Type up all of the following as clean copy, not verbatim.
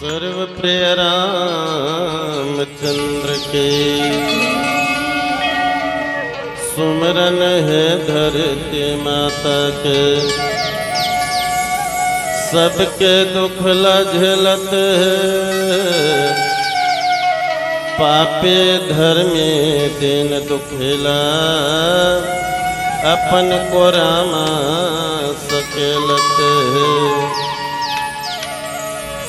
सर्वप्रिय रामचंद्र के सुमरन है धरती माता के। सबके दुख झेलत है पापे धर्मी दिन दुखिला अपन को रामा सकेलत है।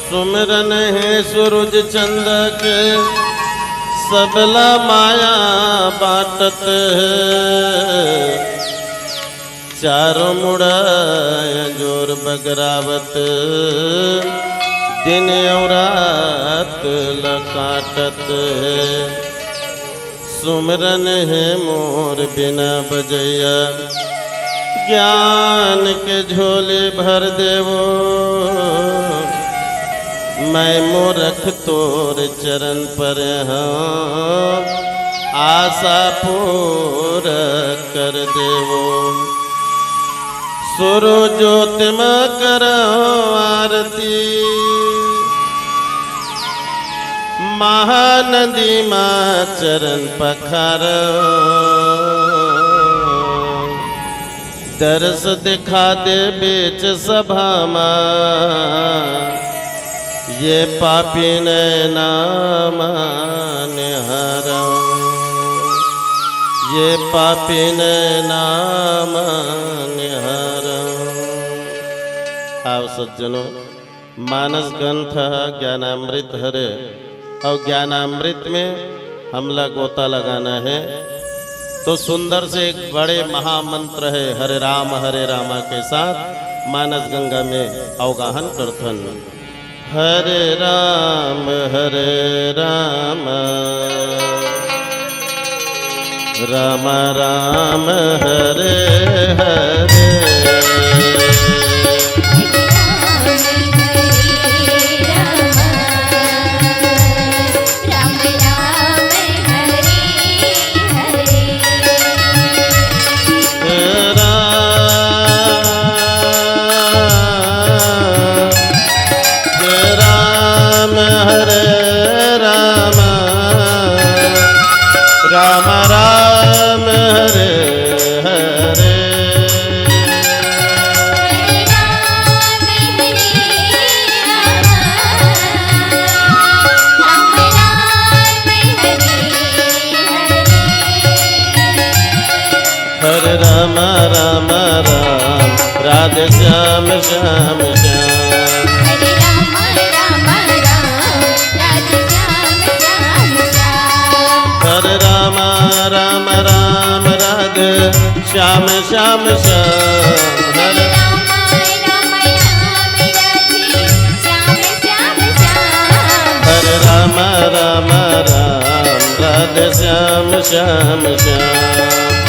सुमरन है सूरज चंद के सबला माया बाटत है। चारों मुड़ा जोर बगरावत दिन और रात लकाटत है। सुमरन है मोर बिना बजैया ज्ञान के झोले भर देवो। मैं मूर्ख तोर चरण पर हाँ आशा पूरा कर देवो। सुरो ज्योति में करो आरती महानदी माँ चरण पखारो। दर्श दिखा दे बीच सभा माँ ये पापी ने नाम निहारो। ये पापी ने नाम निहारो। आओ सज्जनों, मानस ग्रंथ ज्ञानामृत हरे और ज्ञानामृत में हमला गोता लगाना है तो सुंदर से एक बड़े महामंत्र है हरे रामा के साथ मानस गंगा में अवगाहन करथन। हरे राम राम राम हरे हरे। राम राम हरे हरे। हरे राम राम राम राधे श्याम श्याम श्याम। हरे राम राम राम राधे श्याम श्याम श्याम। हरे राम राम राम राधे श्याम श्याम श्याम। हरे राम राम राम राधे श्याम श्याम श्याम। हरे राम राम राम राधे श्याम श्याम श्याम।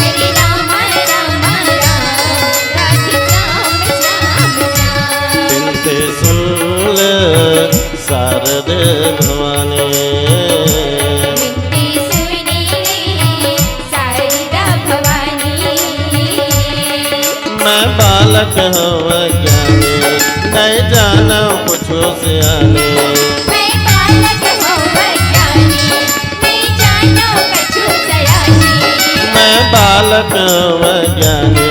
हरे राम राम राम राधे श्याम श्याम श्याम। बिनते सुन ले शारदे भवानी। बिनती सुनी शारदा भवानी। मैं बालक हूँ अज्ञानी नहीं जाना कुछ सियानी। मैं बालक हूँ अज्ञानी नहीं जानो कछु सयानी। मैं बालक हूँ अज्ञानी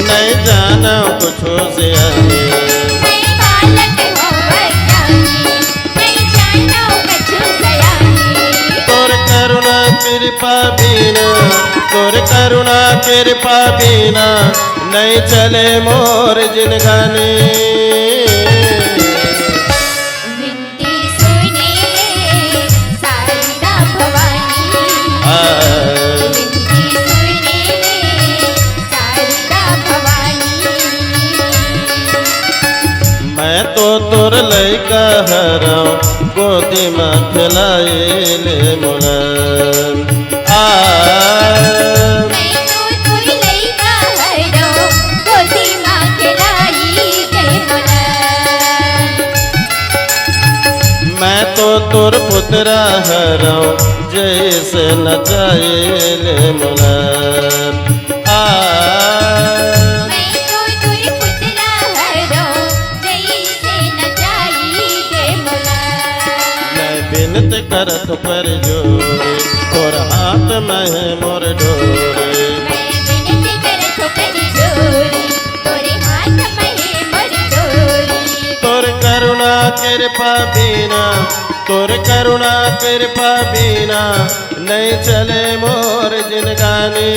नहीं जाना कुछ सियानी। मैं बालक हूँ अज्ञानी नहीं जानो कछु सयानी। तोर करुणा कृपा बिना तोर करुणा कृपा बिना नहीं चले मोर जिनगानी। बिनती सुनी शारदा भवानी। बिनती सुनी शारदा भवानी। मैं तो तोर लैका हराओ गोदी में खिलाए ले मुला। मैं तो तुर लइका हरो गोदी मां खिलाई दे मोला। मैं तो तोर पुत्रा हराओ जैसे नचाए ले मुला। मैं तो तुर पुतला हरो जैसे नचाई दे मोला। बिनती करत कर जोरे तोर हाथ में है मोर डोरे मैं विनती करत कर जोरी तोरे हाथ में मोर डोरी तोर करुणा कृपा बिना तोर करुणा कृपा बिना नहीं चले मोर जिनगानी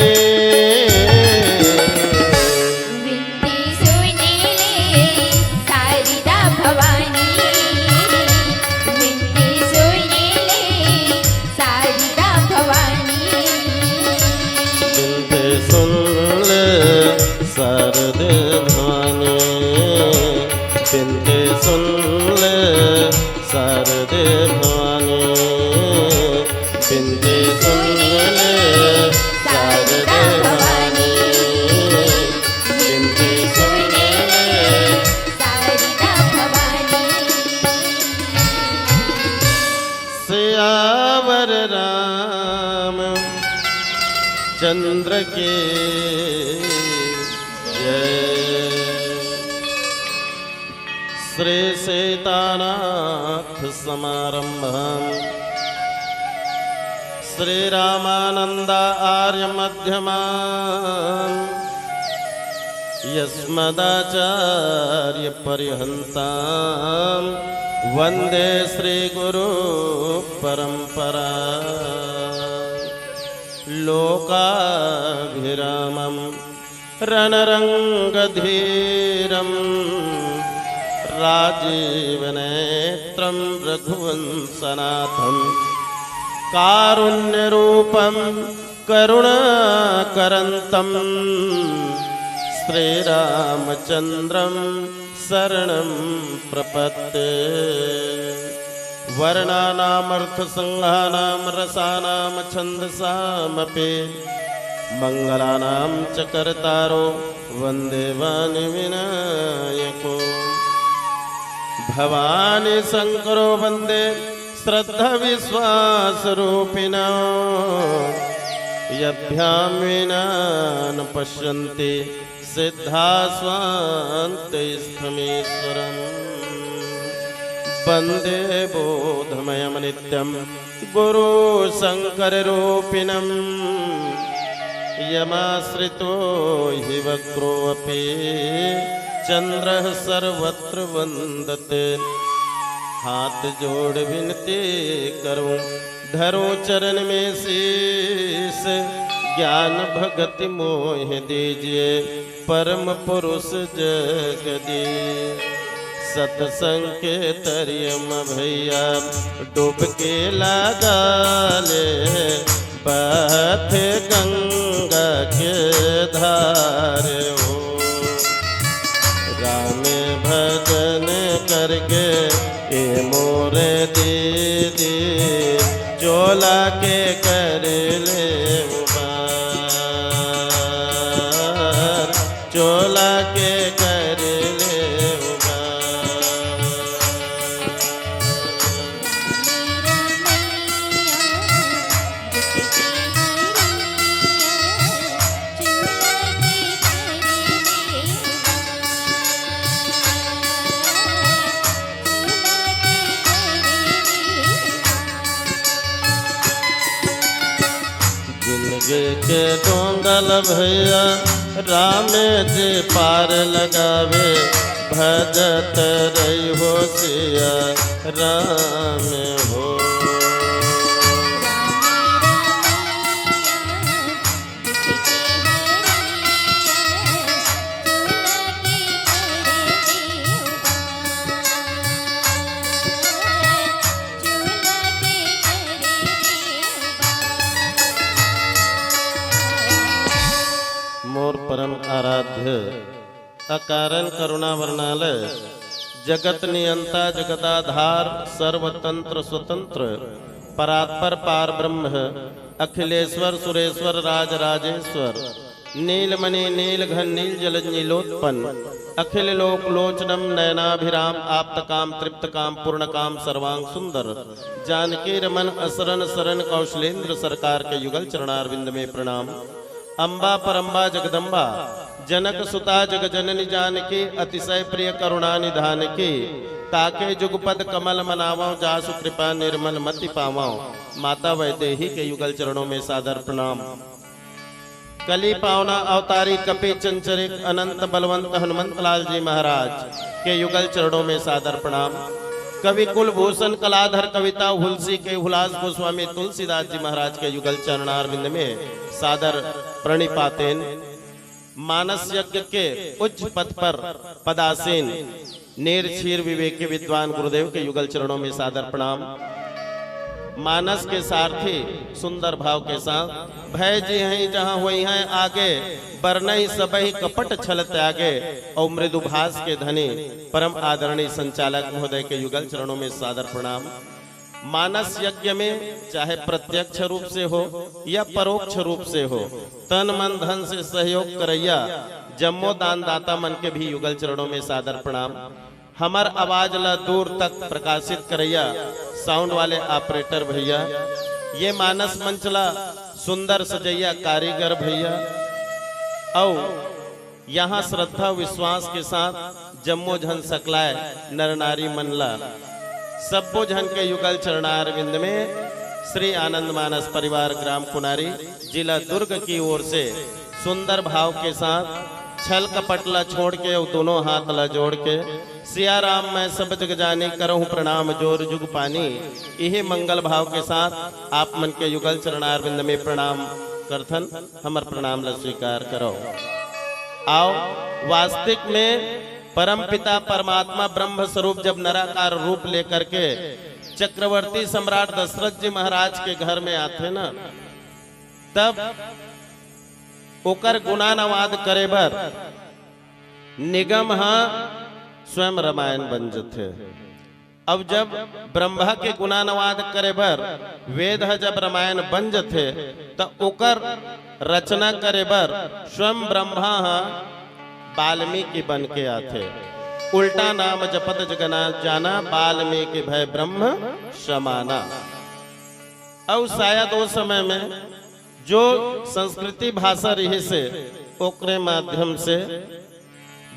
विनती सुने ले शारदा भवानी विनती सुने ले शारदा भवानी बिनते सुन ले शारदे भवानी बिनते सुन ले शारदे भवानी बिनते सुन ले शारदे भवानी बिनते सुन ले शारदा भवानी सियावर राम चंद्र के जय श्री सीतानाथ समारंभम् श्री रामानंद आर्य मध्यमाम् यस्मदाचार्य पर्यन्ताम् वंदे श्री गुरु परंपरा लोकाभिरामं रणरंगधीरं राजीवनेत्रं रघुवंशनाथं कारुण्यरूपं करुणाकरन्तं श्रीरामचन्द्रं शरणं प्रपद्ये वर्णानामर्थसंहानां रसानां छन्दसामपि मङ्गलानां च कर्तारो वन्दे वाणिविनायको भवानी शङ्करो वन्दे श्रद्धाविश्वासरूपिणो यभ्यां विना न पश्यन्ति सिद्धास्वान्तैस्तमेश्वरम् वन्दे बोधमयं नित्यं गुरु शङ्कररूपिणम् यमाश्रितो हि वक्रोऽपि चन्द्रः सर्वत्र वन्दते हाथ जोड़ विनती करूं धरो चरण में शीस ज्ञान भगति मोह दीजिए परम पुरुष जगदीश सत्संग के तरियम भैया डुबके लगा ले बहत गंगा के धार हो राम भजन करके ए मोरे दीदी चोला के कर ले उबार चोला के कर ले के डोंगल भैया राम जी पार लगावे भजत रही हो सिया राम हो मोर परम आराध्य अकारण करुणा वर्णालय जगत नियंता जगदाधार सर्वतंत्र स्वतंत्र परात्पर पार ब्रह्म अखिलेश्वर सुरेश्वर राज राजेश्वर नीलमणि नीलघन नील जल नीलोत्पन्न अखिल लोक लोचनम नयनाभिराम आप्तकाम तृप्तकाम पूर्णकाम सर्वांग सुंदर जानकी रमन असरन सरन कौशलेंद्र सरकार के युगल चरणारविंद में प्रणाम। अम्बा परम्बा जगदम्बा जनक सुता जग जननी जानकी अतिशय प्रिय करुणा निधान की ताके जुगपद कमल मनावो जासु कृपा निर्मल मति पावो माता वैदेही के युगल चरणों में सादर प्रणाम। कली पावना अवतारी कपि चंचरिक अनंत बलवंत हनुमंत लाल जी महाराज के युगल चरणों में सादर प्रणाम। कवि कुलभूषण कलाधर कविता हुलसी के हुलास गोस्वामी तुलसीदास जी महाराज के युगल चरणारविंद में सादर प्रणिपातेन। मानस यज्ञ के उच्च पद पर पदासीन नेर क्षीर विवेक के विद्वान गुरुदेव के युगल चरणों में सादर प्रणाम। मानस के सारथी सुंदर भाव के साथ भय जी हैं जहां हुई हैं आगे बरनई सबही कपट छल त्यागे और मृदुभास के धनी परम आदरणीय संचालक महोदय के युगल चरणों में सादर प्रणाम। मानस यज्ञ में चाहे प्रत्यक्ष रूप से हो या परोक्ष रूप से हो तन मन धन से सहयोग करैया जम्मो दान दाता मन के भी युगल चरणों में सादर प्रणाम। हमार आवाज ला दूर तक प्रकाशित करैया साउंड वाले ऑपरेटर भैया, ये मानस मंचला सुंदर सजैया कारीगर भैया और यहाँ श्रद्धा विश्वास के साथ जम्मो झन सकलाय नर नारी मनला सबो झन के युगल चरणारविंद में श्री आनंद मानस परिवार ग्राम कुनारी जिला दुर्ग की ओर से सुंदर भाव के साथ छल कपट ला छोड़ के और दोनों हाथ ला जोड़ के सिया राम मैं सब जग जानी करहूं प्रणाम जोर जुग पानी यही मंगल भाव के साथ आप मन के युगल चरणारविंद में प्रणाम करथन हमर प्रणाम ला स्वीकार करो। आओ वास्तविक में परम पिता परमात्मा ब्रह्म स्वरूप जब नराकार रूप लेकर के चक्रवर्ती सम्राट दशरथ जी महाराज के घर में आते ना तब ओकर गुणानुवाद करे बर निगम स्वयं रामायण बन जथे। अब जब ब्रह्मा के गुणानुवाद करे बर वेद जब रामायण बन जथे तो ओकर रचना करे बर स्वयं ब्रह्मा वाल्मीकि बन के आथे। उल्टा नाम जपत जगना जाना वाल्मीकि भय ब्रह्म समाना। और शायद उस समय में जो संस्कृति भाषा रही से ओकरे माध्यम से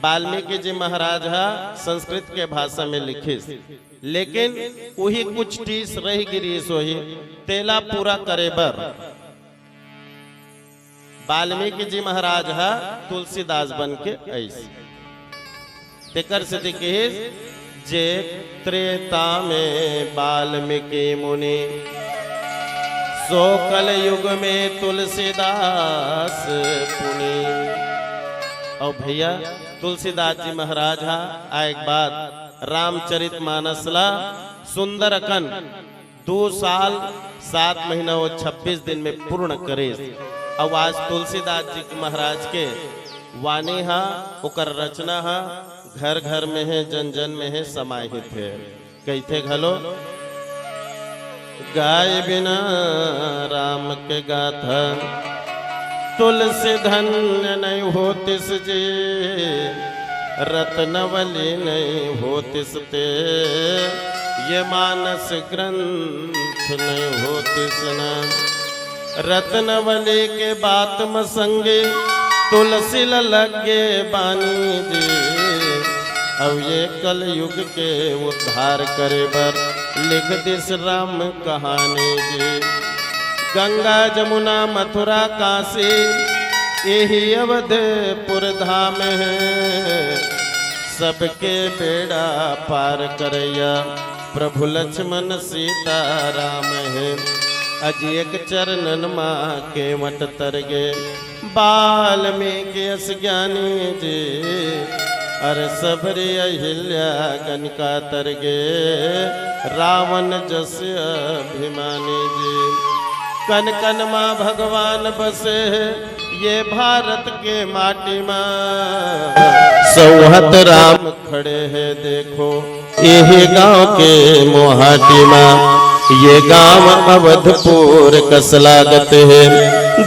वाल्मीकि जी महाराज संस्कृत के भाषा में लिखिस, लेकिन वही कुछ टीस रह गिरी सोही तेला पूरा करे बर वाल्मीकि जी महाराज तुलसीदास बन के ऐसे तेकर से दिखिस जे त्रेता में वाल्मीकि मुनि सो कल युग में तुलसीदास पुनि। और भैया तुलसीदास जी महाराज एक बात रामचरित मानस ला सुंदर अकन 2 साल 7 महीना और 26 दिन में पूर्ण करे। और आज तुलसीदास जी महाराज के वाणी ओकर रचना घर घर में है जन जन में है समाहित है। कहते घलो गाय बिना राम के गाथा तुलसी धन्य नहीं होतिस जे रत्नवली नहीं होतिस ते ये मानस ग्रंथ नहीं होतिस न। रत्नवली के बात में संगे तुलसी लगे बानी जी। अब ये कल युग के उद्धार करे बर लिख दिस राम कहानी जी। गंगा जमुना मथुरा काशी यही अवधपुर धाम है। सबके बेड़ा पार करैया प्रभु लक्ष्मण सीता राम है। अज एक चरणन माँ के वट तरगे वाल्मीकि अस ज्ञानी जी। अरे सबरी अहिल्या कनका तरगे रावण जस अभिमानी जी। कन कन माँ भगवान बसे ये भारत के माटी माँ। सौहत राम खड़े हैं देखो यही गांव के मोहाटी माँ। ये गांव अवधपुर कस लागत है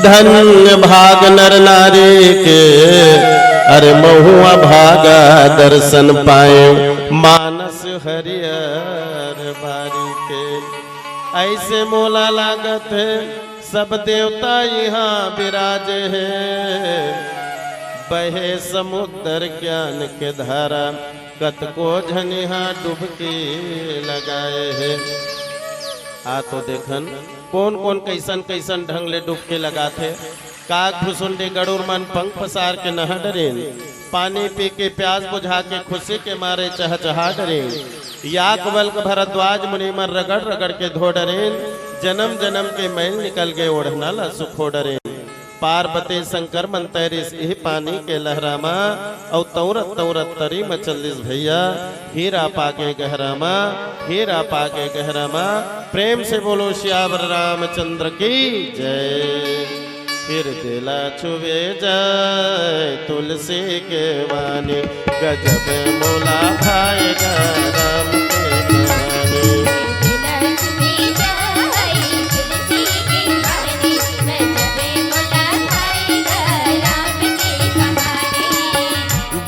धन्य भाग नर नारी के। अरे महुआ भागा दर्शन पाए मानस हरियर बारी के। ऐसे मोला लागत है सब देवता यहाँ विराज है। बहे समुद्र ज्ञान के धारा, कतको झनिहा डुबकी लगाए है। आ तो देखन कौन कौन कैसन कैसन ढंग ले डुबके लगाथे। काग भुसुंडी गरुड़ मन पंख पसार के नहा डरेन, पानी पी के प्यास बुझा के खुशी के मारे चहचहा डरेन। याक बल्क भरद्वाज मुनि मन रगड़ रगड़ के धो डरेन, जन्म जन्म के मैल निकल गए ओढ़ना ला सुखो डरेन। पार्वती शंकर मन तैरिस यही पानी के लहरामा, और तौरत तौरत तरी मचलिस भैया, हीरा पाके गहरामा, हीरा पाके गहरामा। प्रेम से बोलो श्यावर रामचंद्र की जय। फिर दिला छुवे जाए तुलसी के वाणी, गजब मोला भाएगा राम के कहानी।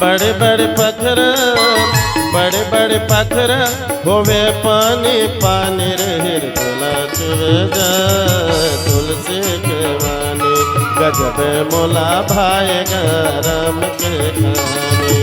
बड़े बड़े पत्थर होवे पानी पानी रे, दिला छुवे जाए तुलसी के वाणी, गजब मोला भाएगा राम के कहानी।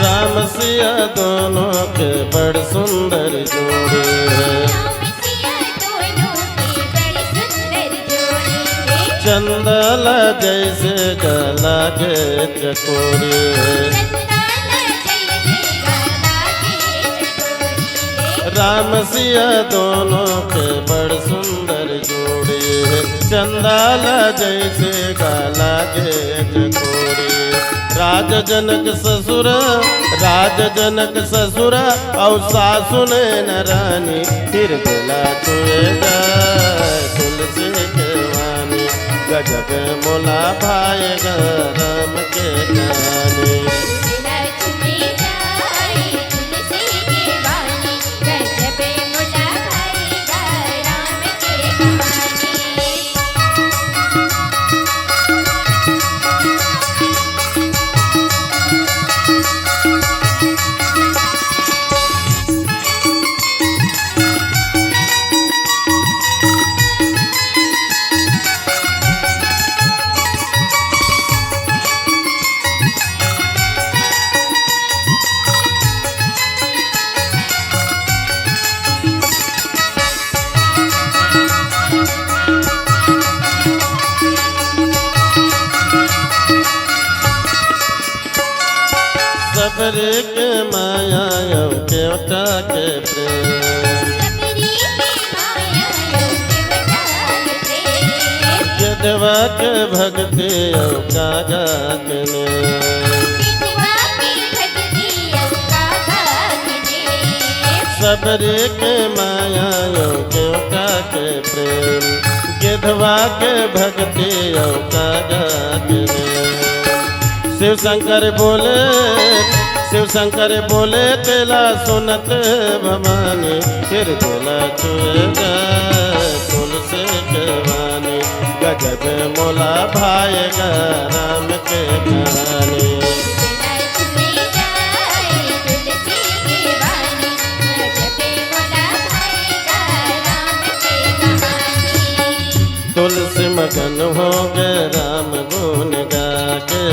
राम सिया दोनों के बड़ सुंदर जोड़ी है, चंदला जैसे गला के चकोरी है। राम सिया दोनों के बड़ सुंदर जोड़ी है, चंदाला जैसे गला के चकोरी। राज जनक ससुर और सासु ने न रानी, फिर दिला छुए जाए तुलसी के वाणी, गजब मोला भाएगा राम के कहानी। सबरे के माया यौ केवटा के प्रेम, यदवा के भक्ति यौ कागा के सबरे के माया यौ केवटा के प्रेम, गिधवा के भक्ति यौ कागा के। शिव शंकर बोले तेला सुनत भवानी, फिर दिला छुए जाए तुलसी के वाणी, गजब मोला भाएगा राम के कहानी। तुलसी मगन हो गए राम गुण गा के,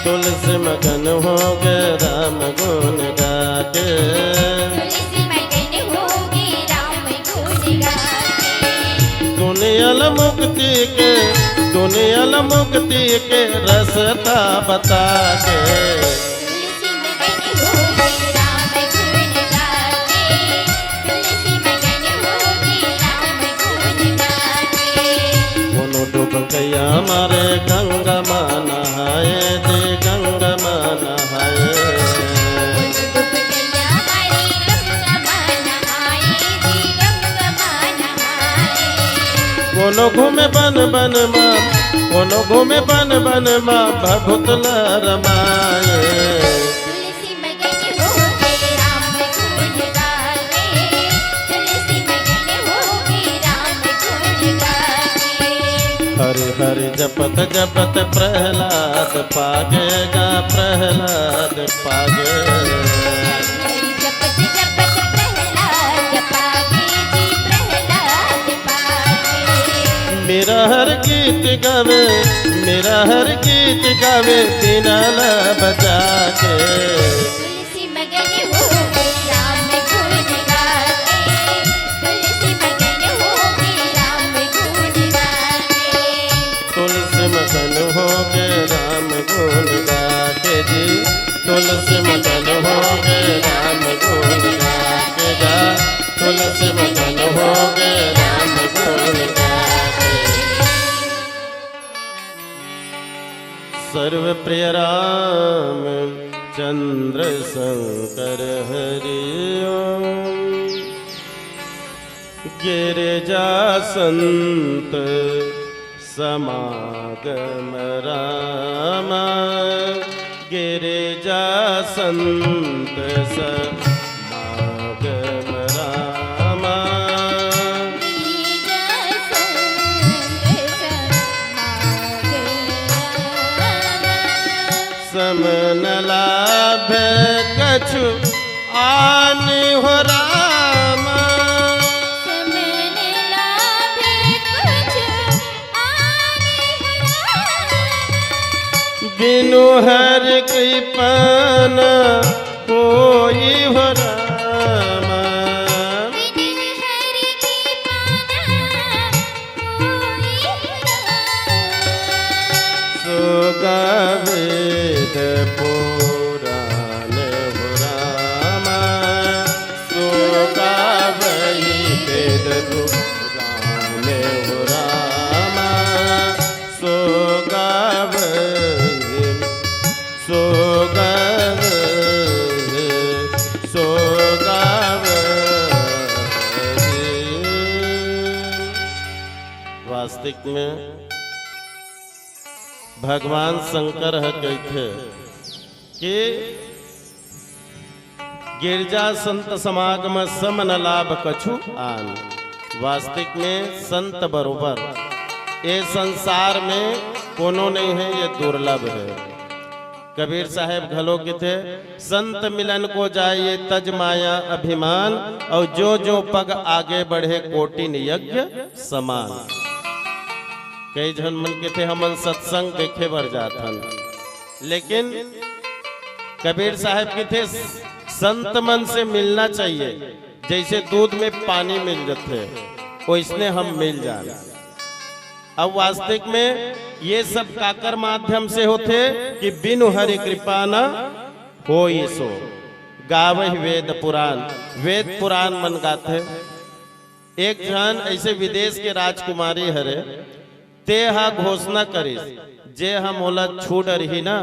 तुलसी मगन हो गए राम गुण गा के। दुनियल मुक्ति के रसता बता के, कोनो घूमे बन बन माँ, कोनो घूमे बन बन माँ भभुत रमाए। तुलसी मगन हो गए राम गुण गावे, तुलसी मगन हो गए राम गुण गावे। हरि हरि जपत जपत प्रहलाद पागेगा, प्रहलाद पागे। हरि जपत जपत प्रहलाद पागे जी, प्रहलाद पागे। मेरा हर गीत गावे, मेरा हर गीत गावे बिनल बजा के। तुलसी मगन हो गए राम गुण गावे, तुलसी मगन हो गए राम गुण गावे। तुलसी मगन हो गए राम गुण गाके जी, तुलसी मगन हो गए राम गुण गाके जा, तुलसी मगन हो गए राम गुण गाके। सर्व प्रिय राम चंद्र शंकर हरि ओम। गिरिजा संत समागम रामा, गिरिजा संत समागम रामा। गिरिजा संग समागम। समन लाभ कछु आनि हो रामा, समन लाभे कुछ आने हराना। बिनु हर कृपन कोई हो रामा। बिन हरि की पाना कोई हराना। सो वेद पुराण हो रामा, सो वही वेद पुराण हो रामा। सो वही, सो वही, सो वही। वास्तविक में भगवान शंकर है कहते कि गिरजा संत समागम सम न लाभ कछु आन। वास्तविक में संत बरोबर ये संसार में कोनो नहीं है, ये दुर्लभ है। कबीर साहेब घलो के थे, संत मिलन को जाइए तज माया अभिमान, और जो जो पग आगे बढ़े कोटिन यज्ञ समान। कई जन मन के थे हमन सत्संग देखे बर जाथन, लेकिन कबीर साहब के थे संत मन से मिलना चाहिए, जैसे दूध में पानी मिल जाते वैसने हम मिल जाना। अब वास्तविक में ये सब काकर माध्यम से होते कि बिनु हरि कृपा न हो सो गावहि वेद पुराण। वेद पुराण मन गाथे। एक जन ऐसे विदेश के राजकुमारी हरे, ते हा घोषणा करिस जे हम ओला छूट रही ना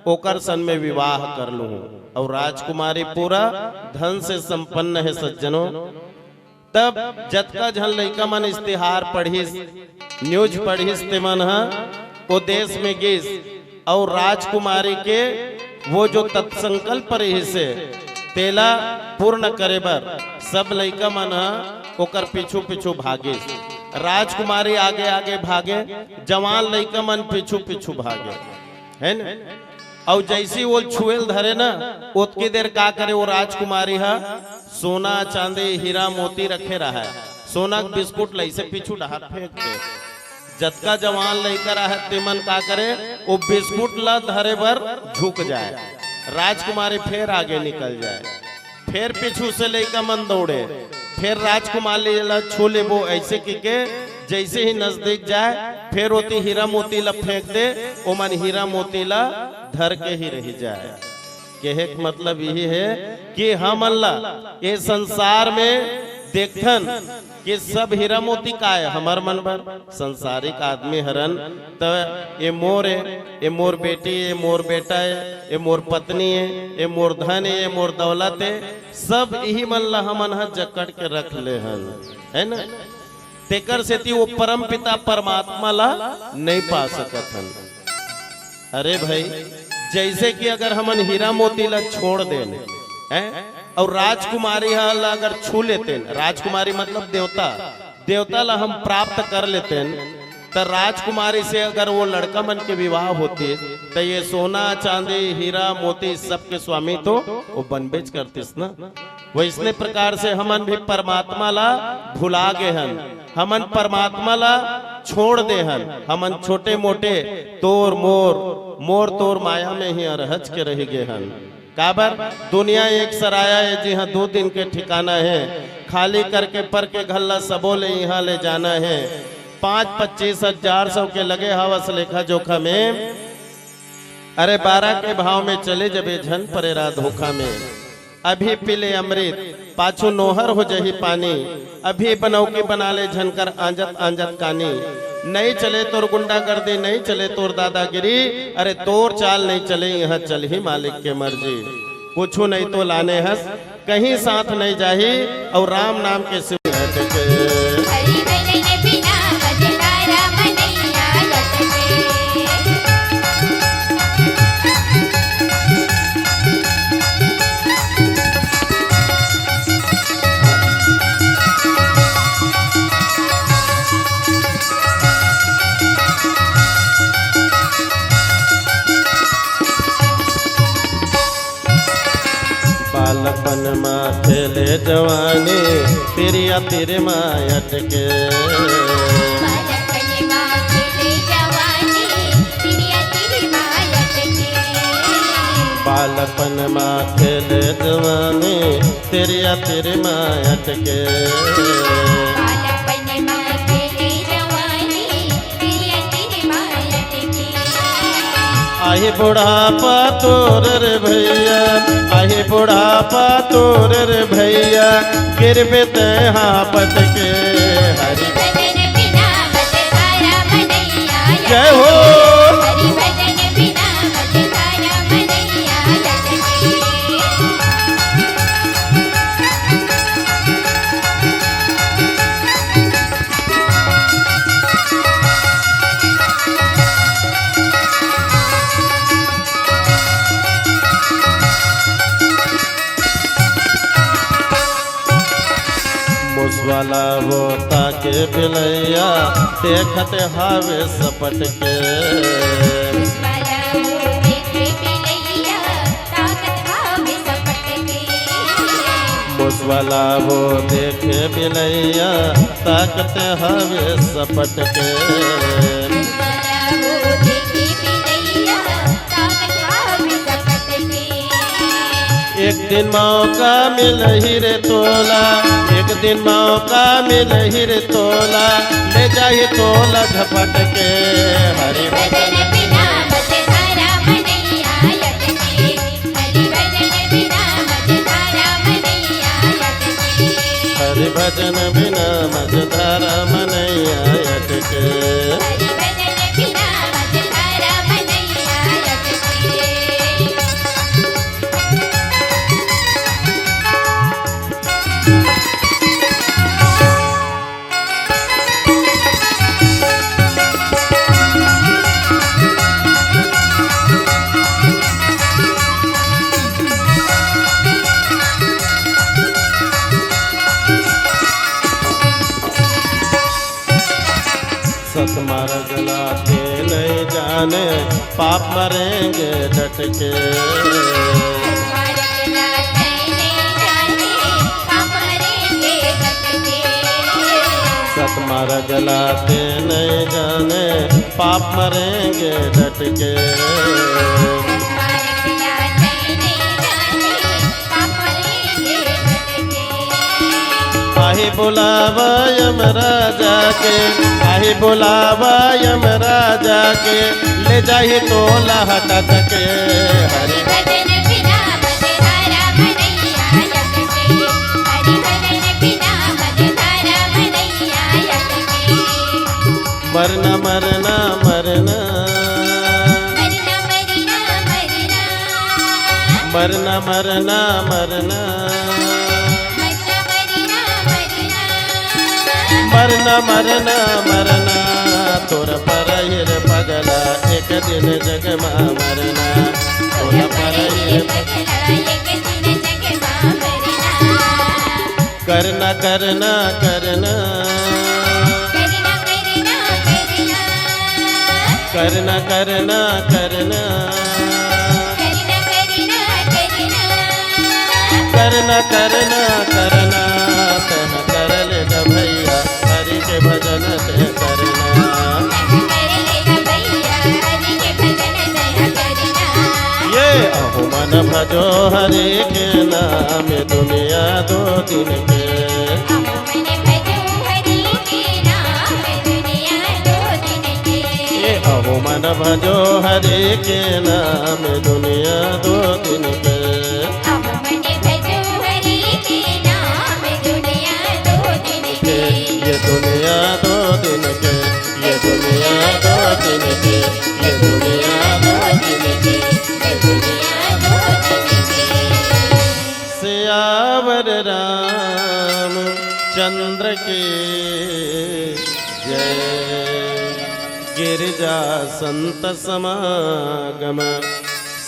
ओकर सन में विवाह कर लूं। और राजकुमारी पूरा धन से संपन्न है सज्जनों। तब जतका जन लइका मन इश्तिहार पढ़िस, न्यूज पढ़िस, ते मन हा वो देश में गिस और राजकुमारी के वो जो तत्संकल्प रही से तेला पूर्ण करे बर सब लइका मन हा ओकर पीछू पीछू भागिस। राजकुमारी आगे आगे भागे, जवान लइका मन पीछू पीछू भागे, है न। और जैसी वो छुएल धरे ना उतकी देर का करे वो राजकुमारी हा सोना चांदी हीरा मोती रखे रहा है, सोना बिस्कुट लइसे पीछू डहार फेंक दे। जतका जवान लइका रहा तेमन का करे वो बिस्कुट ला धरे बर झुक जाए, राजकुमारी फिर आगे निकल जाए, फिर पीछू से लइका मन दौड़े, फिर राजकुमारी ला छू ले वो ऐसे के जैसे ही नजदीक जाए फिर होती हीरा मोती ला फेंक दे, वो मन हीरा मोती ला धर के ही रह जाए। कहे का मतलब यही है कि हम अल्लाह ये संसार में देखथन कि सब हीरा मोती का है हमार मन भर संसारिक आदमी हरन। तो ये मोर है, ये मोर बेटी है, मोर बेटा है, ये मोर पत्नी है, ये मोर धन है, ये मोर दौलत है, सब यही मन ला हमन जकड़ के रख ले हन, है ना। तेकर सेती वो परम पिता परमात्मा ला नहीं पा सकत हन। अरे भाई, जैसे कि अगर हमन हीरा मोती ला छोड़ देन हैं और राजकुमारी ला अगर छू लेते, राजकुमारी मतलब देवता, देवता ला हम प्राप्त कर लेते, तो राजकुमारी से अगर वो लड़का मन के विवाह होते तो ये सोना चांदी हीरा मोती सबके स्वामी तो वो बनबेच करतीस ना। वैसने प्रकार से हमन भी परमात्मा ला भुला गए हन, हमन परमात्मा ला छोड़ दे हन, हमन छोटे मोटे तोर मोर तोर माया में ही अरहज के रह गए हन। काबर दुनिया एक सराया है जी हाँ, 2 दिन के ठिकाना है, खाली करके पर के घल्ला सबो ले यहाँ ले जाना है। 5-25,000 के लगे हवस लेखा जोखा में, अरे 12 के भाव में चले जबे झन परेरा धोखा में। अभी पीले अमृत पाछू नोहर हो जही पानी, अभी बनौकी बना ले झनकर आंजत आंजत कानी। नहीं चले तोर गुंडागर्दी, नहीं चले तोर दादागिरी, अरे तोर चाल नहीं चले यहाँ चल ही मालिक के मर्जी। कुछ नहीं तो लाने हंस, कहीं साथ नहीं जाही और राम नाम के सिवा हरि भजन बिना मझधारा मनैया लटके। बालपन माँ खेले जवानी, तिरिया तेरे माँ अटके। बालपन माँ खेले जवानी, तिरिया तेरी माँ लटके। बालपन माँ खेले जवानी, तिरिया तेरे माँ अटके। बालपन माँ खेले जवानी, तिरिया तेरी माँ लटके। आही बुढ़ापा तोर रे भैया, आही बुढ़ापा तोर रे भैया, गिरबे ते हापत के। हरि भजन बिना मझधारा मनैया लटके। जय हो। हरि भजन बिना मझधारा मनैया लटके। मुसवाला वो ताके बिलैया, देखत हावे सपट के। मुसवाला वो देखे बिलैया, ताकत हावे सपट के। मुसवाला वो देखे बिलैया, ताकत हावे सपट के। मुसवाला वो देखे बिलैया, ताकत हावे सपट के। एक दिन मौका मिलही रे तोला, एक दिन मौका मिलही रे तोला, ले जाही तोला झपट के। हरि भजन बिना मझधारा मनैया लटके। हरि भजन बिना मझधारा मनैया लटके। हरि भजन बिना मझधारा मनैया अटके। हरि भजन बिना मझधारा मनैया लटके। सत मार गला के नहीं जाने, पाप मरेंगे डट के। मारक लाते नहीं जाने, पाप मरेंगे डट के। सत मार गला के नहीं जाने, पाप मरेंगे डट के। मारक लाते नहीं जाने, पाप मरेंगे डट के। आही बुलावा यमराजा के, आही बुलावा यमराजा के, ले जाही तोला हटत के। हरि भजन बिना मझधारा मनैया लटके। हरि भजन बिना मझधारा मनैया लटके। मरना मरना मरना, मरना मरना मरना। मरना मरना मरना, मरना मरना मरना। मरना मरना मरना तोर परहिर पगला एक दिन जग मां मरना तोर परहिर करना करना करना करना करना करना करना करना करना तह कर ले भैया हरि के भजन से करना ये अहो मन भजो हरि के नाम दुनिया दो दिन के अहो मन भजो हरि के नाम दुनिया दो दिन के ये दुनिया दो दिन के ये दुनिया दो दिन के ये दुनिया दो दिन के ये दुनिया दो दिन के सियावर राम चंद्र के जय गिरजा संत समागम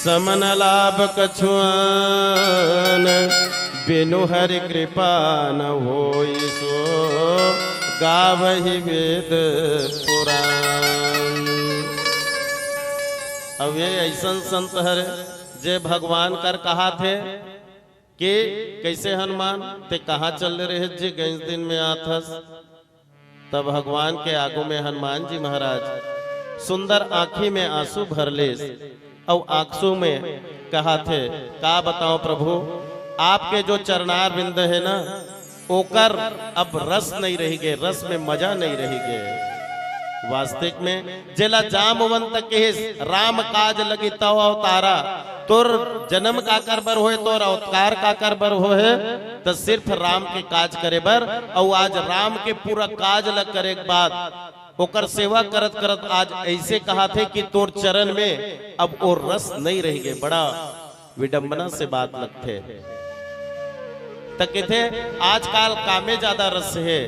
समन लाभ कछुआन बिनु हरि कृपा न होई सो गावहि वेद पुराण। अब ये ऐसा संत हर जे भगवान कर कहा थे कि कैसे हनुमान ते कहाँ चल रहे जे गैस दिन में आथस। तब भगवान के आगू में हनुमान जी महाराज सुंदर आँखी में आंसू भर ले और आंसू में कहा थे का बताओ प्रभु आपके जो चरणार बिंद है ना ओकर अब रस नहीं रही गे रस में मजा नहीं रही गे। वास्तविक में जेला जामवंत के राम काज लगी तव अवतारा तोर जन्म का कर बर होए तोर अवतार का कर बर होए तो सिर्फ राम के काज करे बर और आज राम के पूरा काज लग करे के बाद ओकर सेवा करत करत आज ऐसे कहा थे कि तोर चरण में अब और रस नहीं रह गए। बड़ा विडंबना से बात लगते तक थे आजकल कामे ज्यादा रस है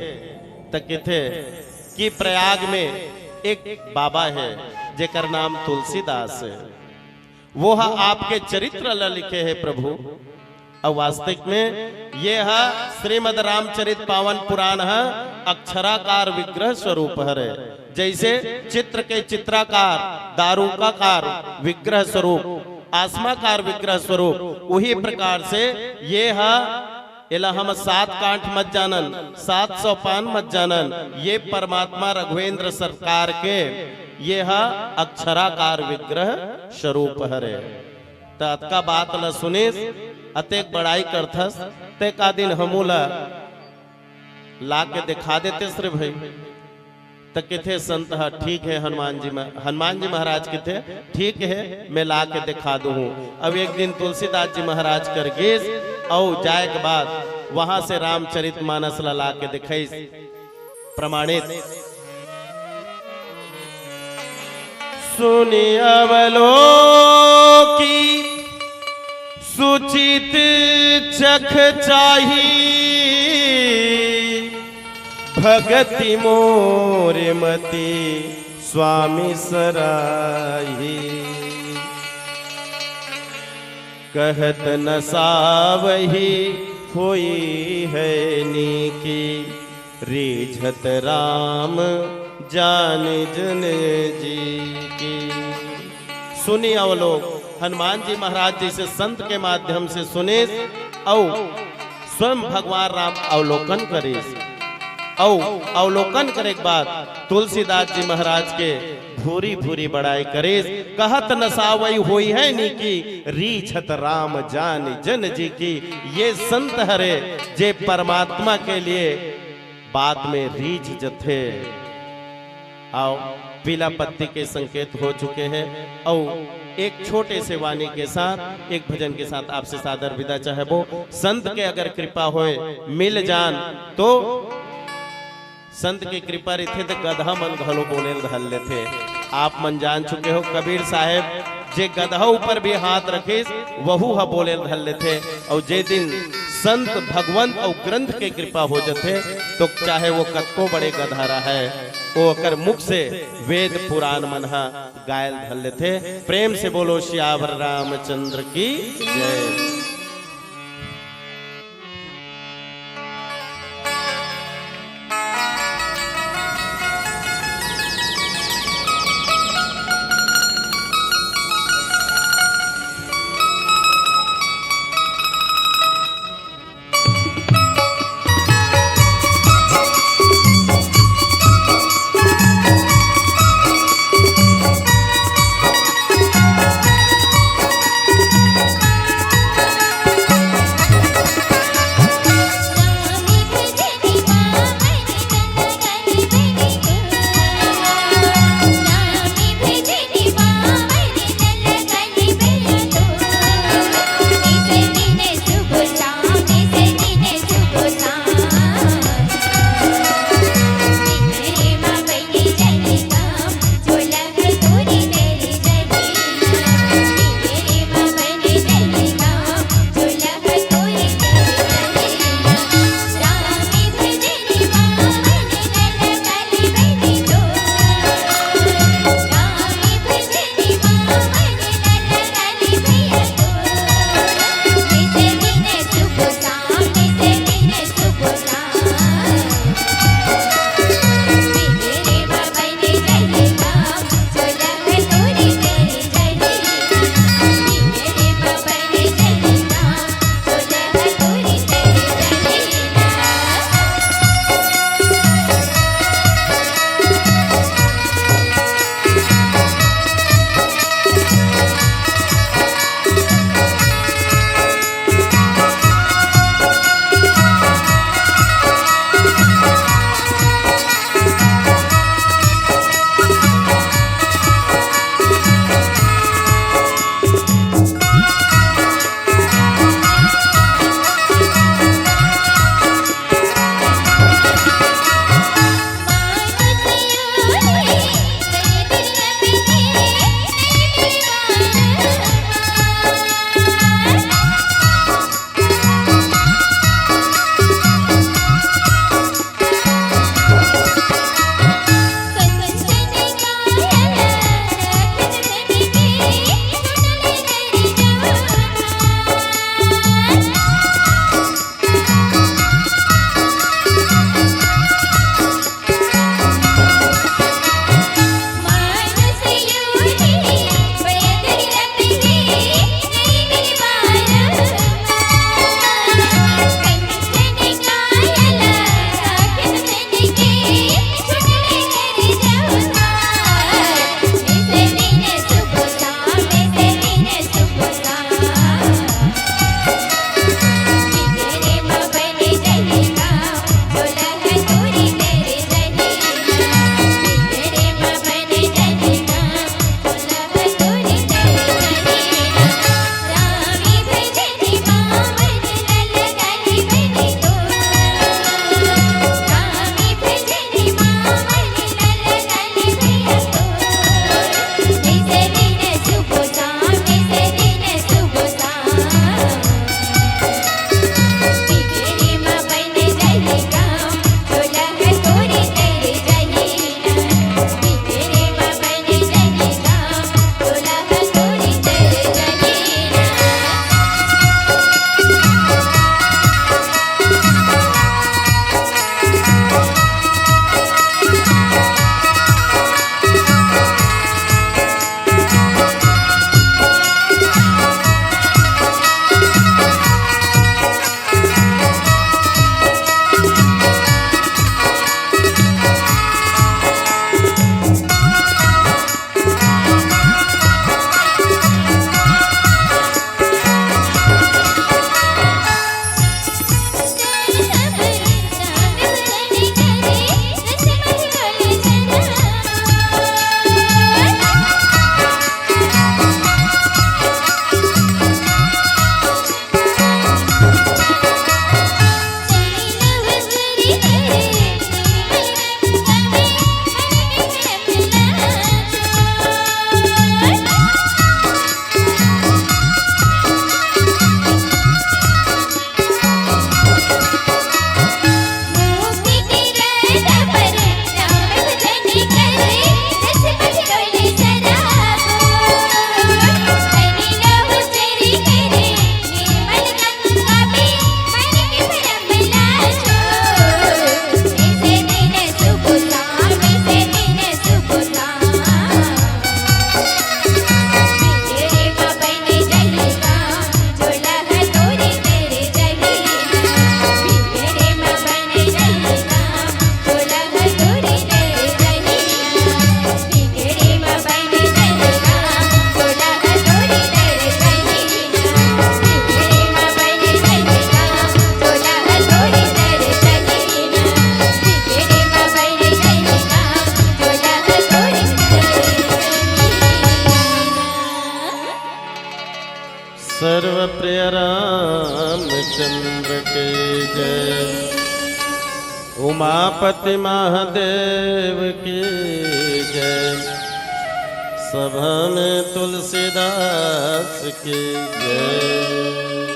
तक थे कि प्रयाग में एक बाबा है जेकर नाम तुलसीदास है वो आपके चरित्र ला लिखे है प्रभु। और वास्तविक में ये है श्रीमद रामचरित पावन पुराण है अक्षराकार विग्रह स्वरूप है। जैसे चित्र के चित्राकार दारूकाकार विग्रह स्वरूप आसमाकार विग्रह स्वरूप वही प्रकार से ये है इला हम 7 कांठ मत जानन 700 पान मत जानन ये परमात्मा रघुवेंद्र सरकार के ये है अक्षराकार विग्रह स्वरूप हरे। तत् का बात ल सुनिस अतेक बड़ाई करथस ते का दिन हमूला ला के दिखा देते श्री भाई तक किथे संत है ठीक है हनुमान जी महाराज किथे ठीक है मैं ला के दिखा दूं। अब एक दिन तुलसीदास जी महाराज कर गेस और जाए के बाद वहां से रामचरित मानस ला के दिखाई प्रमाणित सुनी अवलो की सुचित चख चाही भगति मोर मति स्वामी सराही कहत न सावही होई है नीकी रीझत राम जान जन जी की। सुनी अवलोक हनुमान जी महाराज जी से संत के माध्यम से सुने और स्वयं भगवान राम अवलोकन करे और अवलोकन करे के बाद तुलसीदास जी महाराज के भूरी भूरी बड़ाई करे कहत नसावई होई है नी की रीछत राम जान जन जी की। ये संत हरे जे परमात्मा के लिए बाद में रीछ जथे आओ पीला पत्ती के संकेत हो चुके हैं। और एक छोटे से वाणी के साथ एक भजन के साथ आपसे सादर विदा चाहबो। संत के अगर कृपा होए मिल जान तो संत की कृपा रही तो गधा मन घलो बोले धल लेते। आप मन जान चुके हो कबीर साहेब जे गधा ऊपर भी हाथ रखे वहू हा बोले धल लेते। और जे दिन संत भगवंत और ग्रंथ के कृपा हो जाते तो चाहे वो कत्तो बड़े गधारा है वो अकर मुख से वेद पुराण मनहा गायल धल लेते। प्रेम से बोलो श्यावर रामचंद्र की जय। रामचंद्र के जय। उमापति महादेव की जय। सभा में तुलसीदास की जय।